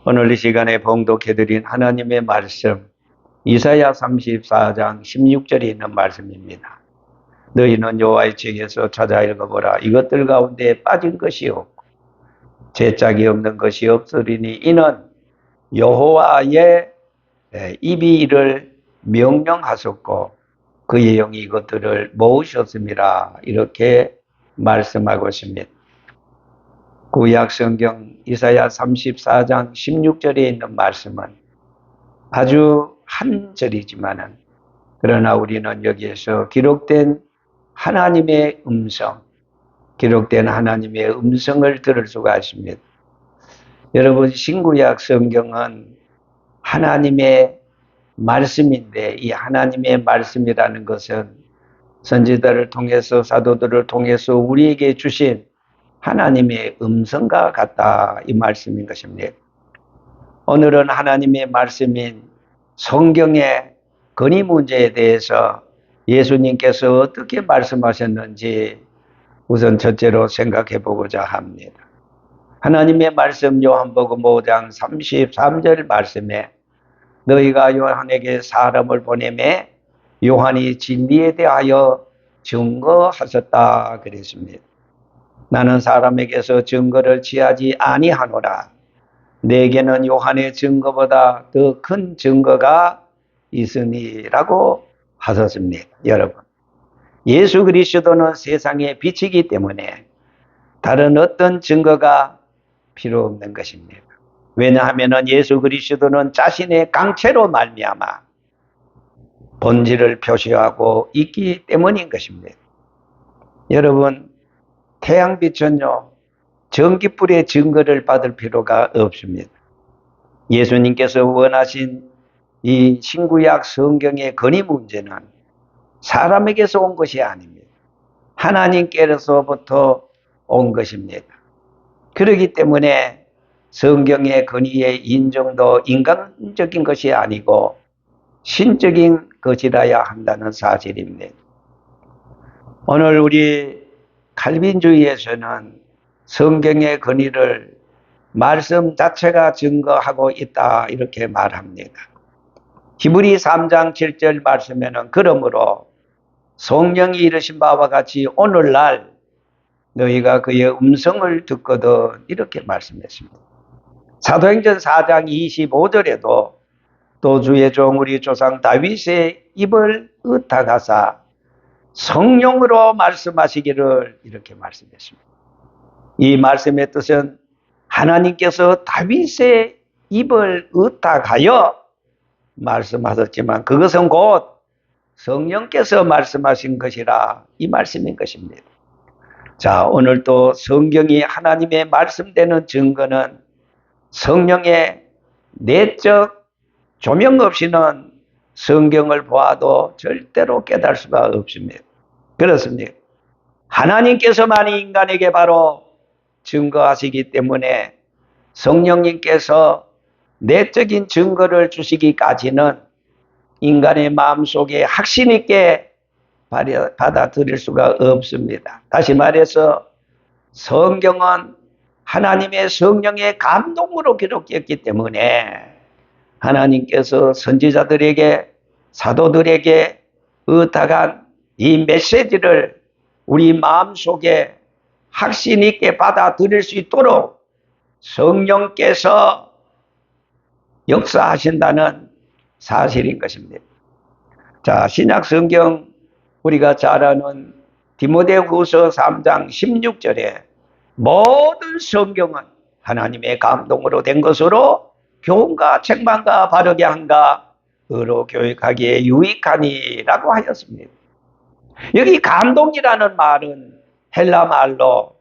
오늘 이 시간에 봉독해드린 하나님의 말씀, 이사야 34장 16절에 있는 말씀입니다. 너희는 여호와의 책에서 찾아 읽어보라. 이것들 가운데 빠진 것이 없고 죄짝이 없는 것이 없으리니 이는 여호와의 입이 이를 명령하셨고 그의 영이 이것들을 모으셨음이라. 이렇게 말씀하고 있습니다. 구약 성경 이사야 34장 16절에 있는 말씀은 아주 한 절이지만은 그러나 우리는 여기에서 기록된 하나님의 음성을 들을 수가 있습니다. 여러분, 신구약 성경은 하나님의 말씀인데 이 하나님의 말씀이라는 것은 선지자를 통해서 사도들을 통해서 우리에게 주신 하나님의 음성과 같다, 이 말씀인 것입니다. 오늘은 하나님의 말씀인 성경의 건의 문제에 대해서 예수님께서 어떻게 말씀하셨는지 우선 첫째로 생각해 보고자 합니다. 하나님의 말씀 요한복음 5장 33절 말씀에 너희가 요한에게 사람을 보내매 요한이 진리에 대하여 증거하셨다 그랬습니다. 나는 사람에게서 증거를 취하지 아니하노라. 내게는 요한의 증거보다 더 큰 증거가 있으니라고 하셨습니다. 여러분, 예수 그리스도는 세상의 빛이기 때문에 다른 어떤 증거가 필요 없는 것입니다. 왜냐하면 예수 그리스도는 자신의 강체로 말미암아 본질을 표시하고 있기 때문인 것입니다. 여러분, 태양빛은요, 전기불의 증거를 받을 필요가 없습니다. 예수님께서 원하신 이 신구약 성경의 건의 문제는 사람에게서 온 것이 아닙니다. 하나님께로부터 온 것입니다. 그렇기 때문에 성경의 건의의 인정도 인간적인 것이 아니고 신적인 것이라야 한다는 사실입니다. 오늘 우리 칼빈주의에서는 성경의 건의를 말씀 자체가 증거하고 있다, 이렇게 말합니다. 히브리 3장 7절 말씀에는 그러므로 성령이 이르신 바와 같이 오늘날 너희가 그의 음성을 듣거든, 이렇게 말씀했습니다. 사도행전 4장 25절에도 또 주의 종 우리 조상 다윗의 입을 의탁하사 성령으로 말씀하시기를, 이렇게 말씀했습니다. 이 말씀의 뜻은 하나님께서 다윗의 입을 의탁하여 말씀하셨지만 그것은 곧 성령께서 말씀하신 것이라, 이 말씀인 것입니다. 자, 오늘 또 성경이 하나님의 말씀되는 증거는 성령의 내적 조명 없이는 성경을 보아도 절대로 깨달을 수가 없습니다. 그렇습니다. 하나님께서만 인간에게 바로 증거하시기 때문에 성령님께서 내적인 증거를 주시기까지는 인간의 마음속에 확신 있게 받아들일 수가 없습니다. 다시 말해서 성경은 하나님의 성령의 감동으로 기록되었기 때문에 하나님께서 선지자들에게, 사도들에게 의탁한 이 메시지를 우리 마음속에 확신 있게 받아들일 수 있도록 성령께서 역사하신다는 사실인 것입니다. 자, 신약 성경 우리가 잘 아는 디모데후서 3장 16절에 모든 성경은 하나님의 감동으로 된 것으로 교훈과 책망과 바르게 함과 의로 교육하기에 유익하니라고 하였습니다. 여기 감동이라는 말은 헬라 말로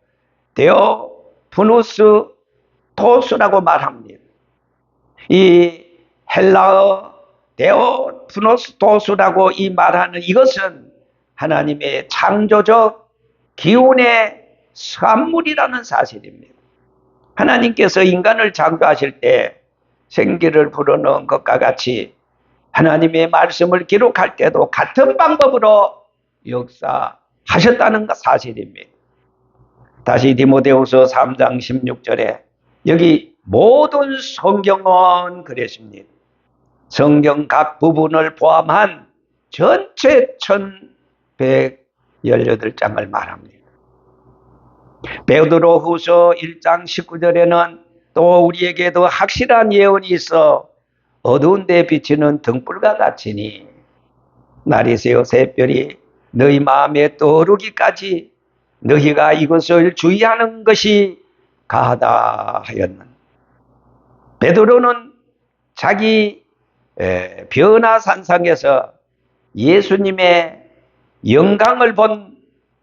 데오푸누스 토스라고 말합니다. 이 헬라어 데오푸누스 토스라고 이 말하는 이것은 하나님의 창조적 기운의 산물이라는 사실입니다. 하나님께서 인간을 창조하실 때 생기를 불어넣은 것과 같이 하나님의 말씀을 기록할 때도 같은 방법으로 역사하셨다는 사실입니다. 다시 디모데후서 3장 16절에 여기 모든 성경은 그랬습니다. 성경 각 부분을 포함한 전체 1118장을 말합니다. 베드로후서 1장 19절에는 또 우리에게도 확실한 예언이 있어 어두운 데 비치는 등불과 같으니 날이 새어 새별이 너희 마음에 떠오르기까지 너희가 이것을 주의하는 것이 가하다 하였는. 베드로는 자기 변화산상에서 예수님의 영광을 본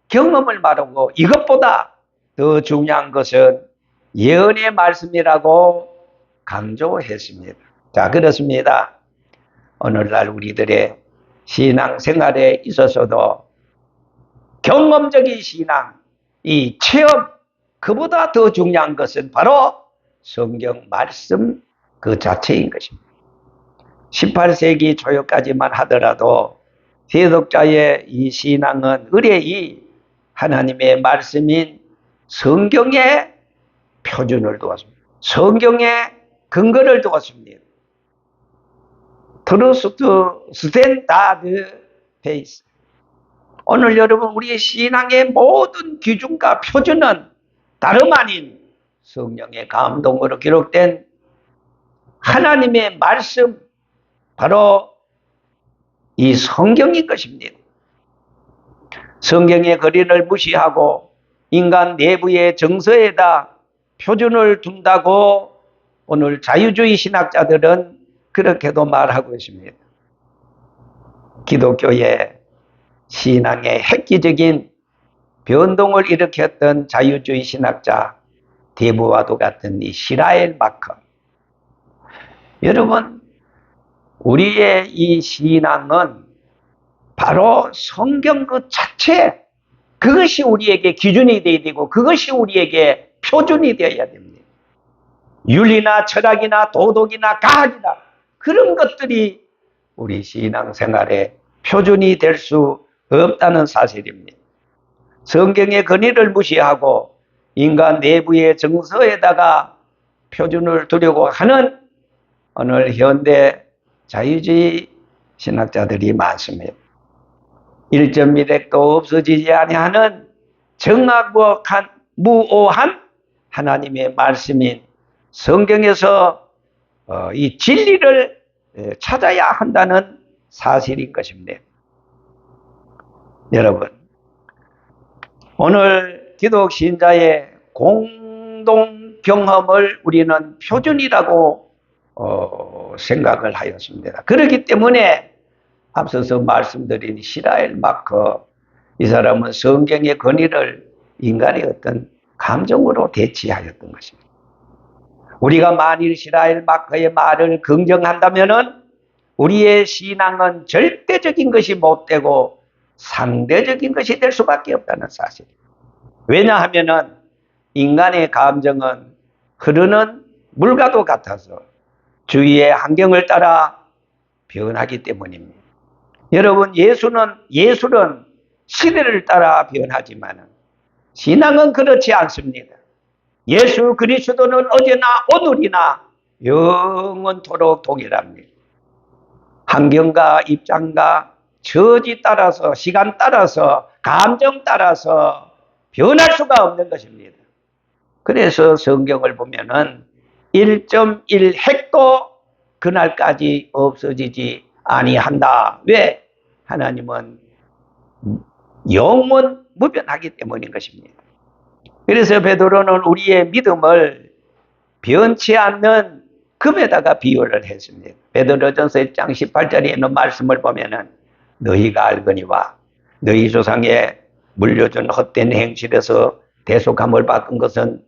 경험을 말하고 이것보다 더 중요한 것은 예언의 말씀이라고 강조했습니다. 자, 그렇습니다. 오늘날 우리들의 신앙생활에 있어서도 경험적인 신앙, 이 체험, 그보다 더 중요한 것은 바로 성경 말씀 그 자체인 것입니다. 18세기 초역까지만 하더라도 세독자의 이 신앙은 의뢰이 하나님의 말씀인 성경의 표준을 두었습니다. 성경의 근거를 두었습니다. 트러스트 스탠다드 베이스. 오늘 여러분 우리의 신앙의 모든 기준과 표준은 다름 아닌 성령의 감동으로 기록된 하나님의 말씀, 바로 이 성경인 것입니다. 성경의 거린을 무시하고 인간 내부의 정서에다 표준을 둔다고 오늘 자유주의 신학자들은 그렇게도 말하고 있습니다. 기독교의 신앙의 획기적인 변동을 일으켰던 자유주의 신학자 데브와도 같은 이 시라엘 마커. 여러분, 우리의 이 신앙은 바로 성경 그 자체, 그것이 우리에게 기준이 되어야 되고 그것이 우리에게 표준이 되어야 됩니다. 윤리나 철학이나 도덕이나 과학이나 그런 것들이 우리 신앙생활의 표준이 될 수 없다는 사실입니다. 성경의 권위를 무시하고 인간 내부의 정서에다가 표준을 두려고 하는 오늘 현대 자유주의 신학자들이 많습니다. 일점 미rek도 없어지지 아니하는 정확한 무오한 하나님의 말씀인 성경에서 이 진리를 찾아야 한다는 사실인 것입니다. 여러분, 오늘 기독 신자의 공동 경험을 우리는 표준이라고 생각을 하였습니다. 그렇기 때문에 앞서서 말씀드린 시라엘 마커, 이 사람은 성경의 권위를 인간의 어떤 감정으로 대치하였던 것입니다. 우리가 만일 시라엘 마커의 말을 긍정한다면은 우리의 신앙은 절대적인 것이 못 되고 상대적인 것이 될 수밖에 없다는 사실. 왜냐하면은 인간의 감정은 흐르는 물과도 같아서 주위의 환경을 따라 변하기 때문입니다. 여러분, 예술은 시대를 따라 변하지만 신앙은 그렇지 않습니다. 예수 그리스도는 어제나 오늘이나 영원토록 동일합니다. 환경과 입장과 처지 따라서, 시간 따라서, 감정 따라서 변할 수가 없는 것입니다. 그래서 성경을 보면은 1.1 핵도 그날까지 없어지지 아니한다. 왜? 하나님은 영원 무변하기 때문인 것입니다. 그래서 베드로는 우리의 믿음을 변치 않는 금에다가 비유를 했습니다. 베드로전서 1장 18절에 있는 말씀을 보면은 너희가 알거니와 너희 조상에 물려준 헛된 행실에서 대속함을 받은 것은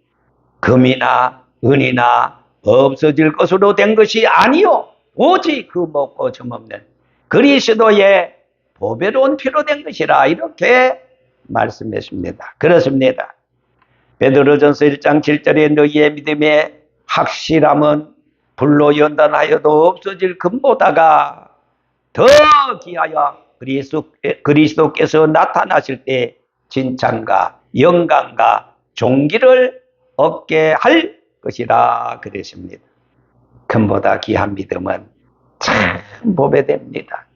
금이나 은이나 없어질 것으로 된 것이 아니요 오직 그 먹고 점없는 그리스도의 보배로운 피로 된 것이라, 이렇게 말씀했습니다. 그렇습니다. 베드로전서 1장 7절에 너희의 믿음의 확실함은 불로 연단하여도 없어질 금보다가 더 귀하여 그리스도께서 나타나실 때 칭찬과 영광과 존귀를 얻게 할 것이라 그랬습니다. 금보다 귀한 믿음은 참 보배됩니다.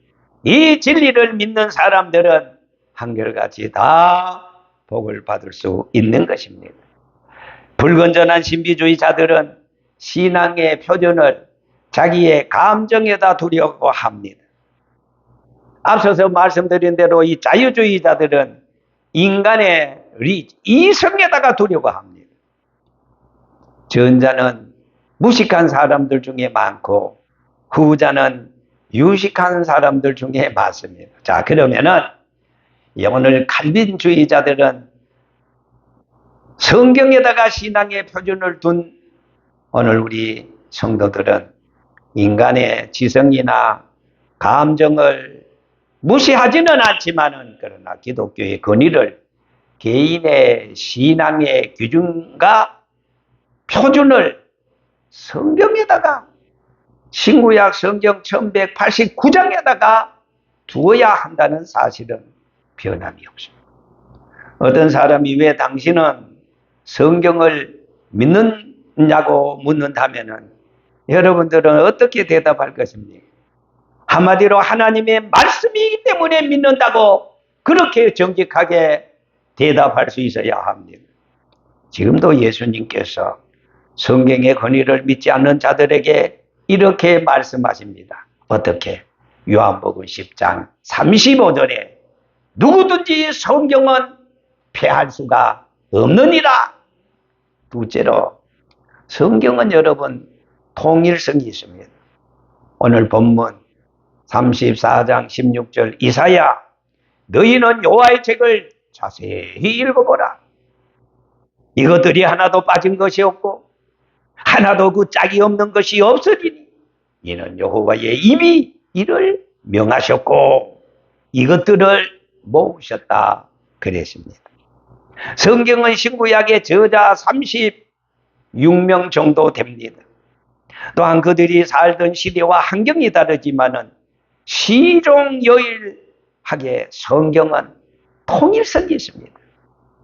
이 진리를 믿는 사람들은 한결같이 다 복을 받을 수 있는 것입니다. 불건전한 신비주의자들은 신앙의 표준을 자기의 감정에다 두려고 합니다. 앞서서 말씀드린 대로 이 자유주의자들은 인간의 이성에다가 두려고 합니다. 전자는 무식한 사람들 중에 많고 후자는 유식한 사람들 중에 많습니다. 자, 그러면은 오늘 칼빈주의자들은 성경에다가 신앙의 표준을 둔 오늘 우리 성도들은 인간의 지성이나 감정을 무시하지는 않지만은 그러나 기독교의 권위를 개인의 신앙의 기준과 표준을 성경에다가 신구약 성경 1189장에다가 두어야 한다는 사실은 변함이 없습니다. 어떤 사람이 왜 당신은 성경을 믿느냐고 묻는다면은 여러분들은 어떻게 대답할 것입니까? 한마디로 하나님의 말씀이기 때문에 믿는다고 그렇게 정직하게 대답할 수 있어야 합니다. 지금도 예수님께서 성경의 권위를 믿지 않는 자들에게 이렇게 말씀하십니다. 어떻게? 요한복음 10장 35절에 누구든지 성경은 폐할 수가 없느니라. 둘째로 성경은 여러분 통일성이 있습니다. 오늘 본문 34장 16절 이사야 너희는 여호와의 책을 자세히 읽어보라. 이것들이 하나도 빠진 것이 없고 하나도 그 짝이 없는 것이 없으리니 이는 여호와의 입이 이를 명하셨고 이것들을 모으셨다 그랬습니다. 성경은 신구약의 저자 36명 정도 됩니다. 또한 그들이 살던 시대와 환경이 다르지만은 시종여일하게 성경은 통일성이 있습니다.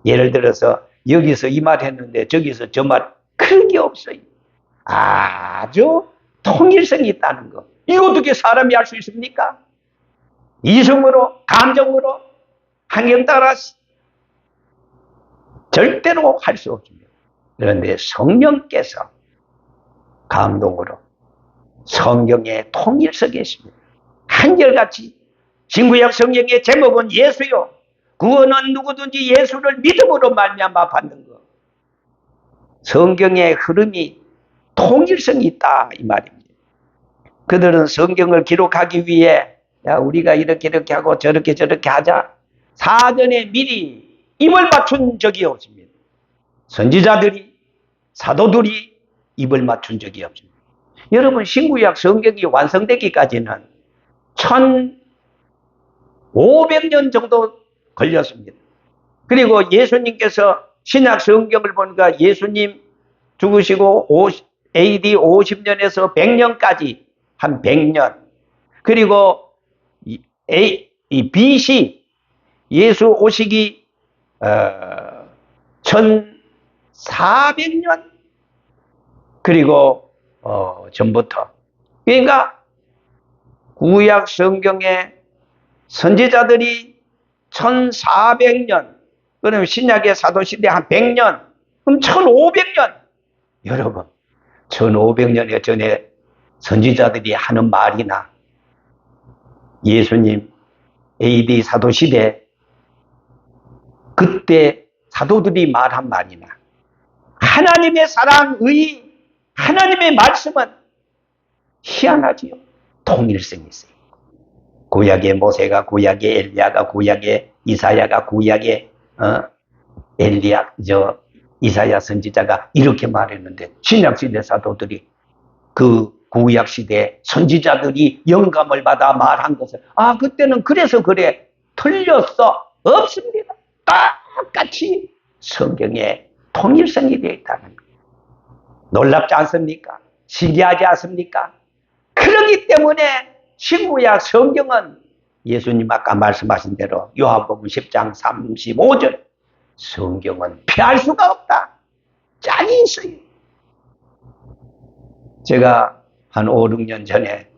예를 들어서 여기서 이 말 했는데 저기서 저 말 그런 게 없어요. 아주 통일성이 있다는 거. 이거 어떻게 사람이 할 수 있습니까? 이성으로, 감정으로, 환경 따라 절대로 할 수 없습니다. 그런데 성령께서 감동으로 성경의 통일성이 있습니다. 한결같이 신구약 성경의 제목은 예수요. 구원은 누구든지 예수를 믿음으로 말미암아 받는 것. 성경의 흐름이 통일성이 있다 이 말입니다. 그들은 성경을 기록하기 위해 야 우리가 이렇게 하고 저렇게 하자 사전에 미리 입을 맞춘 적이 없습니다. 선지자들이 사도들이 입을 맞춘 적이 없습니다. 여러분 신구약 성경이 완성되기까지는 1500년 정도 걸렸습니다. 그리고 예수님께서 신약 성경을 보니까 예수님 죽으시고 AD 50년에서 100년까지 한 100년 그리고 BC 예수 오시기 1400년 그리고 전부터 그러니까 구약 성경의 선지자들이 1400년 그러면 신약의 사도시대 한 100년 그럼 1500년 여러분 1500년 전에 선지자들이 하는 말이나 예수님 AD 사도시대 그때 사도들이 말한 말이나 하나님의 사랑의 하나님의 말씀은 희한하지요. 통일성이 있어요. 구약의 모세가 구약의 엘리야가 구약의 이사야가 구약의 이사야 선지자가 이렇게 말했는데 신약시대 사도들이 그 구약시대 선지자들이 영감을 받아 말한 것을 그때는 그래서 그래 틀렸어 없습니다. 똑같이 성경에 통일성이 되어 있다는 거예요. 놀랍지 않습니까? 신기하지 않습니까? 그렇기 때문에 신구약 성경은 예수님 아까 말씀하신 대로 요한복음 10장 35절 성경은 피할 수가 없다. 짝이 있어요. 제가 한 5, 6년 전에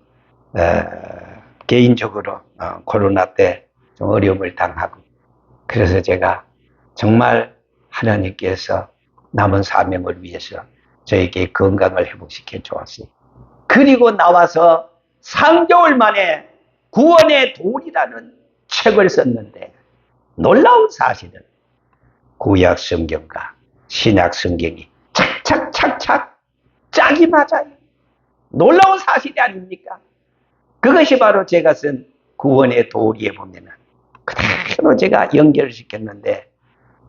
개인적으로 코로나 때 좀 어려움을 당하고, 그래서 제가 정말 하나님께서 남은 사명을 위해서 저에게 건강을 회복시켜 주었어요. 그리고 나와서 3개월 만에 구원의 돌이라는 책을 썼는데, 놀라운 사실은 구약 성경과 신약 성경이 착착착착 짝이 맞아요. 놀라운 사실이 아닙니까? 그것이 바로 제가 쓴 구원의 도리에 보면은 그대로 제가 연결시켰는데,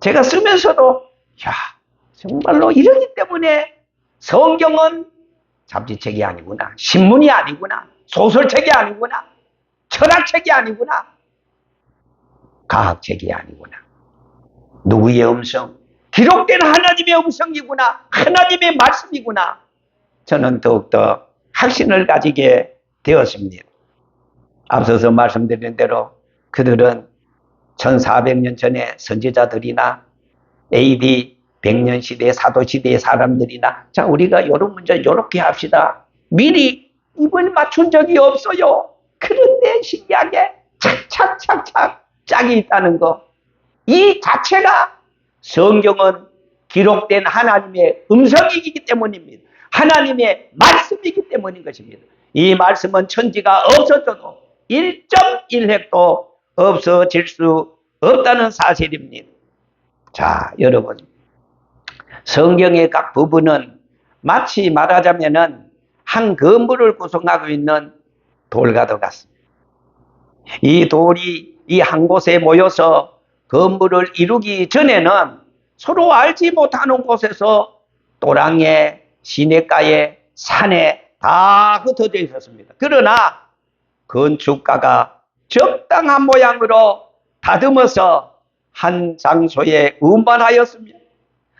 제가 쓰면서도 야, 정말로 이러기 때문에 성경은 잡지책이 아니구나, 신문이 아니구나, 소설책이 아니구나, 철학책이 아니구나, 과학책이 아니구나, 누구의 음성? 기록된 하나님의 음성이구나, 하나님의 말씀이구나. 저는 더욱더 확신을 가지게 되었습니다. 앞서서 말씀드린 대로 그들은 1400년 전에 선지자들이나 AD 100년 시대 사도시대의 사람들이나, 자, 우리가 이런 문제 이렇게 합시다, 미리 입을 맞춘 적이 없어요. 그런데 신기하게 착착착착 짝이 있다는 거, 이 자체가 성경은 기록된 하나님의 음성이기 때문입니다. 하나님의 말씀이기 때문인 것입니다. 이 말씀은 천지가 없어져도 1.1획도 없어질 수 없다는 사실입니다. 자, 여러분, 성경의 각 부분은 마치 말하자면은 한 건물을 구성하고 있는 돌과도 같습니다. 이 돌이 이 한 곳에 모여서 건물을 이루기 전에는 서로 알지 못하는 곳에서 또랑에, 시냇가에, 산에 다 흩어져 있었습니다. 그러나 건축가가 적당한 모양으로 다듬어서 한 장소에 운반하였습니다.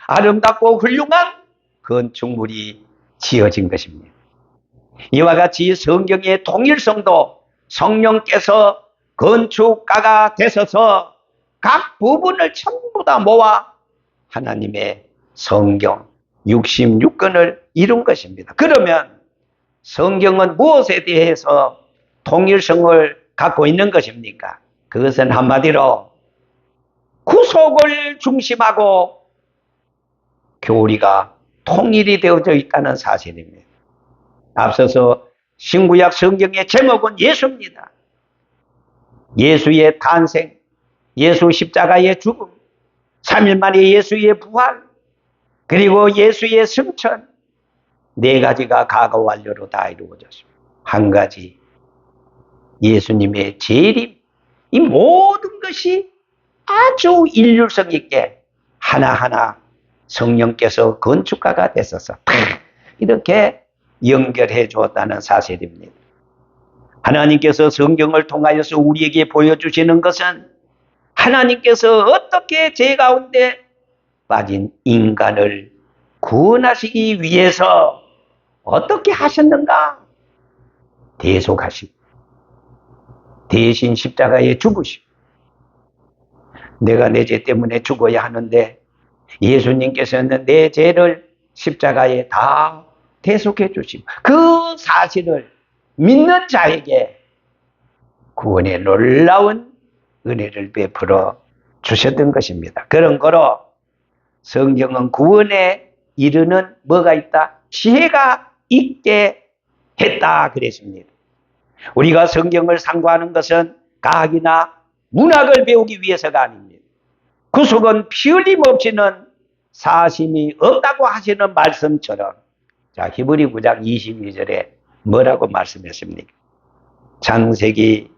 아름답고 훌륭한 건축물이 지어진 것입니다. 이와 같이 성경의 통일성도 성령께서 건축가가 되셔서 각 부분을 전부 다 모아 하나님의 성경 66권을 이룬 것입니다. 그러면 성경은 무엇에 대해서 통일성을 갖고 있는 것입니까? 그것은 한마디로 구속을 중심하고 교리가 통일이 되어져 있다는 사실입니다. 앞서서 신구약 성경의 제목은 예수입니다. 예수의 탄생, 예수 십자가의 죽음, 3일 만에 예수의 부활, 그리고 예수의 승천, 4가지가 과거 완료로 다 이루어졌습니다. 한 가지, 예수님의 재림, 이 모든 것이 아주 일률성 있게 하나하나 성령께서 건축가가 되셔서 이렇게 연결해 주었다는 사실입니다. 하나님께서 성경을 통하여서 우리에게 보여주시는 것은 하나님께서 어떻게 죄 가운데 빠진 인간을 구원하시기 위해서 어떻게 하셨는가? 대속하시고 대신 십자가에 죽으시고, 내가 내 죄 때문에 죽어야 하는데 예수님께서는 내 죄를 십자가에 다 대속해 주시고, 그 사실을 믿는 자에게 구원의 놀라운 은혜를 베풀어 주셨던 것입니다. 그런 거로 성경은 구원에 이르는 뭐가 있다? 지혜가 있게 했다 그랬습니다. 우리가 성경을 상고하는 것은 과학이나 문학을 배우기 위해서가 아닙니다. 구속은 피 흘림 없이는 사심이 없다고 하시는 말씀처럼, 자, 히브리 9장 22절에 뭐라고 말씀했습니까? 창세기,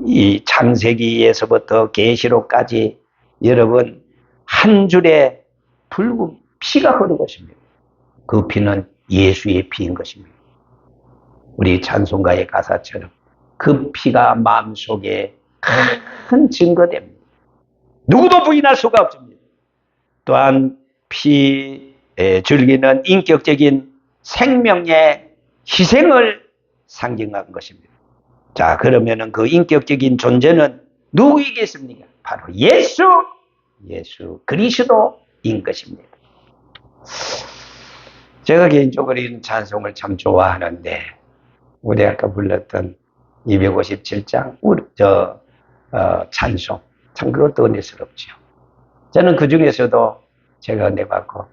이 창세기에서부터 계시록까지 여러분 한 줄의 붉은 피가 흐르고 있습니다. 그 피는 예수의 피인 것입니다. 우리 찬송가의 가사처럼 그 피가 마음속에 큰 증거됩니다. 누구도 부인할 수가 없습니다. 또한 피 줄기는 인격적인 생명의 희생을 상징한 것입니다. 자, 그러면은 그 인격적인 존재는 누구이겠습니까? 바로 예수 그리스도인 것입니다. 제가 개인적으로 이런 찬송을 참 좋아하는데, 우리 아까 불렀던 257장, 찬송. 참 그것도 은혜스럽죠. 저는 그 중에서도 제가 은혜 받고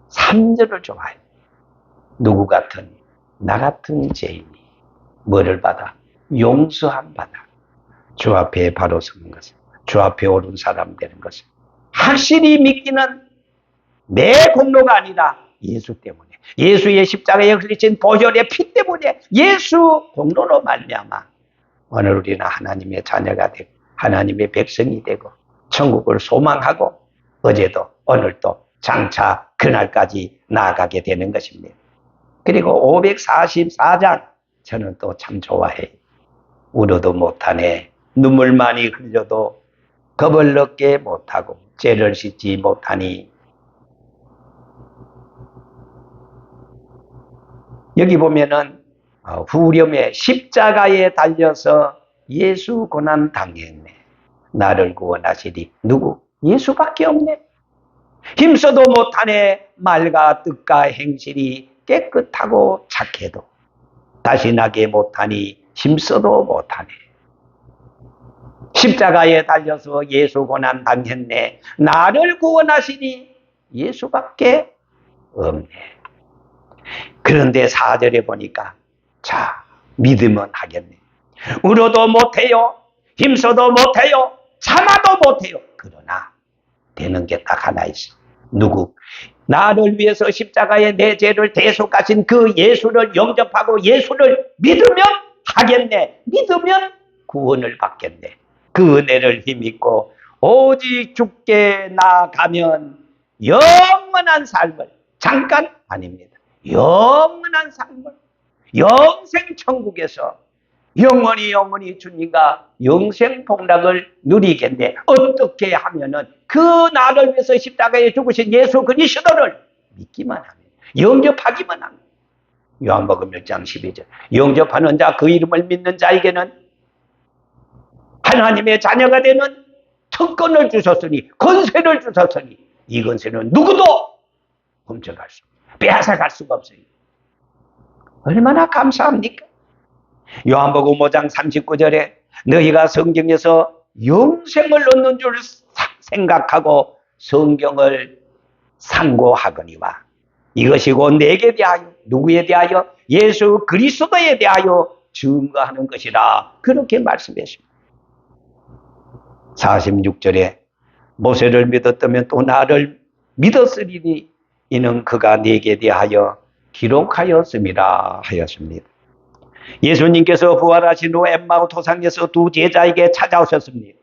3절을 좋아해요. 누구 같은, 나 같은 죄인이 뭐를 받아? 용서함 받아. 주 앞에 바로 서는 것을, 주 앞에 옳은 사람 되는 것을 확실히 믿기는 내 공로가 아니라 예수 때문에, 예수의 십자가에 흘리신 보혈의 피 때문에, 예수 공로로 말미암아 오늘 우리는 하나님의 자녀가 되고 하나님의 백성이 되고 천국을 소망하고 어제도 오늘도 장차 그날까지 나아가게 되는 것입니다. 그리고 544장 저는 또 참 좋아해요. 울어도 못하네, 눈물 많이 흘려도 겁을 넣게 못하고 죄를 씻지 못하니. 여기 보면은 후렴에 십자가에 달려서 예수 고난 당했네. 나를 구원하시리 누구? 예수밖에 없네. 힘써도 못하네. 말과 뜻과 행실이 깨끗하고 착해도 다시 나게 못하니 힘써도 못하네. 십자가에 달려서 예수 고난 당했네. 나를 구원하시니 예수밖에 없네. 그런데 4절에 보니까 자, 믿으면 하겠네. 울어도 못해요. 힘써도 못해요. 참아도 못해요. 그러나 되는 게 딱 하나 있어. 누구? 나를 위해서 십자가에 내 죄를 대속하신 그 예수를 영접하고 예수를 믿으면 하겠네. 믿으면 구원을 받겠네. 그 은혜를 힘입고 오직 주께 나아가면 영원한 삶을, 잠깐 아닙니다, 영원한 삶을, 영생 천국에서 영원히 주님과 영생 복락을 누리겠네. 어떻게 하면은 그 나를 위해서 십자가에 죽으신 예수 그리스도를 믿기만 하면, 영접하기만 하면. 요한복음 1장 12절. 영접하는 자, 그 이름을 믿는 자에게는 하나님의 자녀가 되는 특권을 주셨으니, 권세를 주셨으니, 이 권세는 누구도 훔쳐갈 수, 빼앗아갈 수가 없어요. 얼마나 감사합니까? 요한복음 5장 39절에 너희가 성경에서 영생을 얻는 줄 생각하고 성경을 상고하거니와 이것이 곧 내게 대하여, 누구에 대하여? 예수 그리스도에 대하여 증거하는 것이라, 그렇게 말씀했습니다. 46절에 모세를 믿었다면 또 나를 믿었으리니 이는 그가 내게 대하여 기록하였음이라 하였습니다. 예수님께서 부활하신 후 엠마오 도상에서 두 제자에게 찾아오셨습니다.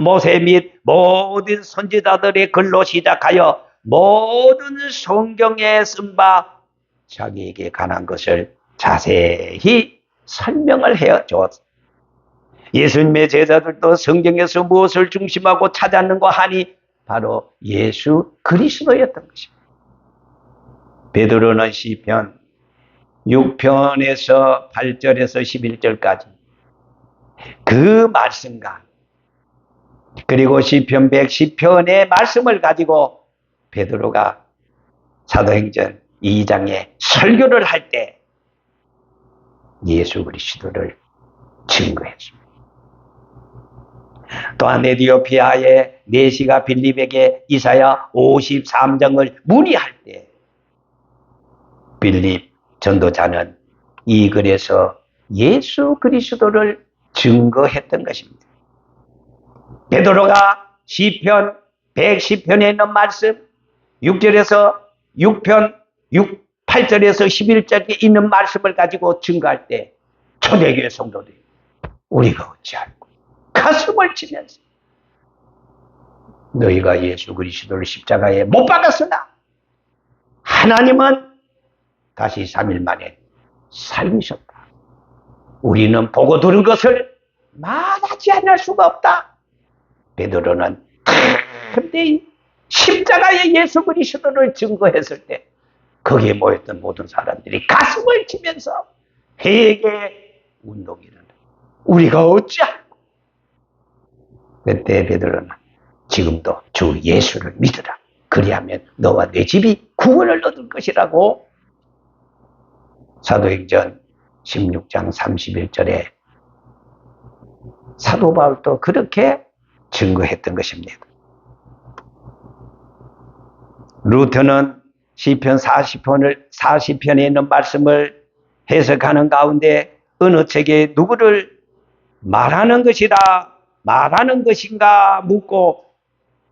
모세 및 모든 선지자들의 글로 시작하여 모든 성경에 쓴 바 자기에게 관한 것을 자세히 설명을 해 주었습니다. 예수님의 제자들도 성경에서 무엇을 중심하고 찾았는가 하니 바로 예수 그리스도였던 것입니다. 베드로는 시편 6편에서 8절에서 11절까지 그 말씀과 그리고 시편 110편의 말씀을 가지고 베드로가 사도행전 2장에 설교를 할 때 예수 그리스도를 증거했습니다. 또한 에티오피아의 네시가 빌립에게 이사야 53장을 문의할 때 빌립 전도자는 이 글에서 예수 그리스도를 증거했던 것입니다. 베드로가 시편 110편에 있는 말씀 6절에서 8절에서 11절에 있는 말씀을 가지고 증거할 때 초대교회 성도들이 우리가 어찌 알고 가슴을 치면서 너희가 예수 그리스도를 십자가에 못 박았으나 하나님은 다시 3일 만에 살리셨다. 우리는 보고 들은 것을 말하지 않을 수가 없다. 베드로는 그때 십자가에 예수 그리스도를 증거했을 때 거기에 모였던 모든 사람들이 가슴을 치면서 회개 운동이 일어나. 우리가 어찌 알고. 그때 베드로는 지금도 주 예수를 믿으라. 그리하면 너와 내 집이 구원을 얻을 것이라고 사도행전 16장 31절에 사도 바울도 그렇게 증거했던 것입니다. 루터는 시편 40편에 있는 말씀을 해석하는 가운데 어느 책에 누구를 말하는 것인가 묻고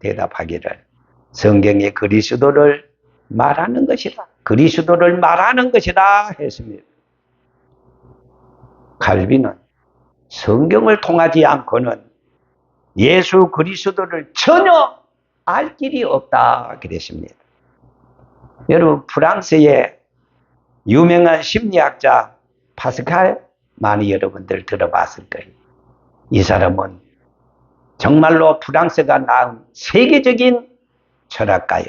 대답하기를 성경의 그리스도를 말하는 것이다. 그리스도를 말하는 것이다 했습니다. 칼빈은 성경을 통하지 않고는 예수 그리스도를 전혀 알 길이 없다 그랬습니다. 여러분, 프랑스의 유명한 심리학자 파스칼 많이 여러분들 들어봤을 거예요. 이 사람은 정말로 프랑스가 낳은 세계적인 철학가요,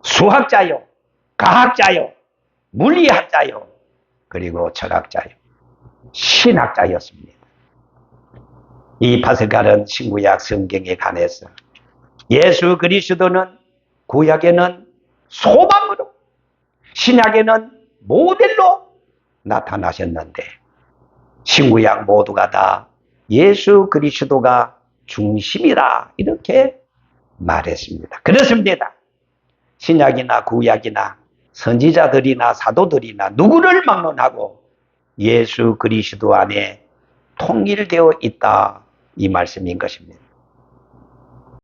수학자요, 과학자요, 물리학자요, 그리고 철학자요, 신학자였습니다. 이 파스칼은 신구약 성경에 관해서 예수 그리스도는 구약에는 소망으로, 신약에는 모델로 나타나셨는데 신구약 모두가 다 예수 그리스도가 중심이라 이렇게 말했습니다. 그렇습니다. 신약이나 구약이나 선지자들이나 사도들이나 누구를 막론하고 예수 그리스도 안에 통일되어 있다 이 말씀인 것입니다.